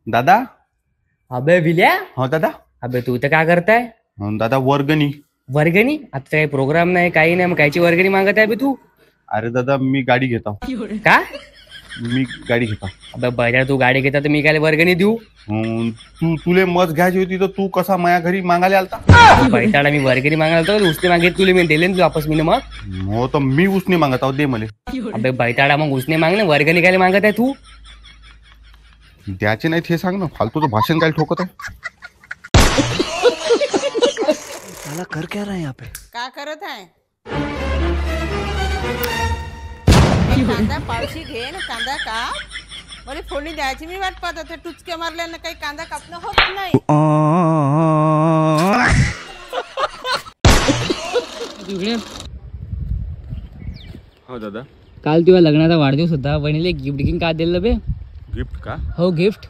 दादा. अबे विल्या. हो दादा. अबे तू तर काय करताय? दादा वर्गणी. वर्गणी? आता काही प्रोग्राम नाही, काही नाही, मग कायची वर्गणी मागत आहे बे तू? अरे दादा मी गाडी घेतो. का? मी गाडी घेतो. अबे बजा, तू गाडी घेता तर मी काय वर्गणी देऊ? तुले मत घ्यायची होती तर तू कसा माझ्या घरी मागायला आलता? बैठाडा, मी वर्गणी मागायला होतो, उसने मागितली तुला, मी दिले ना वापस मी मग. हो तर मी उसने मागत आहो, दे मले. अबे बैठाडा, मग उसने मागणे, वर्गणी काय मागत आहे तू? द्यायचे नाहीत हे सांग ना, फालतूचं भाषण काय ठोकत आहे. साला कर क्या रहा है यहाँ पे? का करत आहे? कांदा पावशी घे ना, कांदा काप. मला फोडणी द्यायची मी वाट पाहत होते. टुचके मारल्यानं काही कांदा कापणं होत नाही. हो दादा. काल तुझ्या लग्नाचा वाढदिवस होता, बहिणीला गिफ्ट गिफ्ट का दिलं बे? गिफ्ट का हो गिफ्ट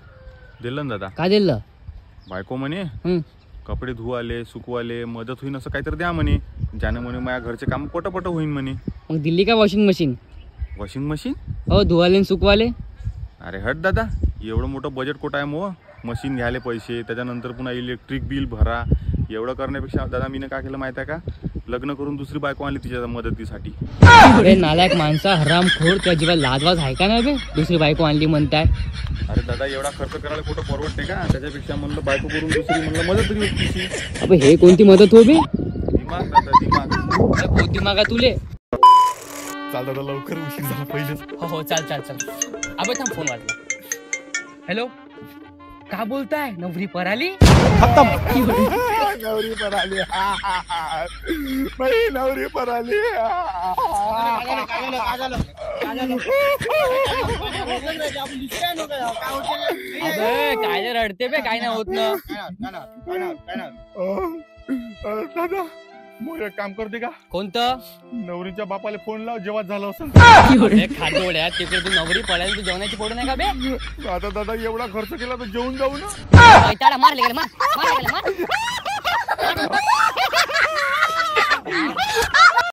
दिलं ना दादा. का दिलं? बायको म्हणे कपडे धुवाले सुकवाले मदत होईन असं काहीतरी द्या म्हणे, ज्याने म्हणे माझ्या घरचे काम पटपट होईन म्हणे. मग दिल्ली का वॉशिंग मशीन? Washing machine? हो, धुवाले आणि सुकवाले. अरे हट दादा, एवढं मोठं बजेट कुठं आहे मग? मशीन घ्यायला पैसे, त्याच्यानंतर पुन्हा इलेक्ट्रिक बिल भरा, एवढं करण्यापेक्षा दादा मीनं काय केलं माहिती आहे का, लग्न करून दुसरी बायको आणली तिच्या मदतीसाठी. अरे नालायक माणसा, हरामखोर, तुझ्या जीवाला लाजवाज आहे का नाही बे? दुसरी बायको आणली म्हणताय. अरे दादा एवढा खर्च करायला कुठं परवडते का? त्याच्यापेक्षा म्हणलं बायको करून दुसरी म्हणलं मदत तरी होती तिची. अबे हे कोणती मदत हो बे? दिमाग दादा दिमाग. कोणती मागा तुले? चाल दादा लवकर, उशीर झाला पहिलेच. हो चाल चाल चाल. अबे थांब, फोन वाजला. हॅलो, का बोलताय? नवरी पराली? नवरी पराली, नवरी पराली. अबे काय रडते बे? काय नाही होत ना. दादा मग एक काम करते का? कोणतं? नवरीच्या बापाला फोन लाव, जेव्हा झालं असं. खाजोड्या तिकडे तू नवरी पडायला, तू जेवणाची पोड नाही का बे? आता दादा एवढा खर्च केला तर जेवून जाऊ ना. मार.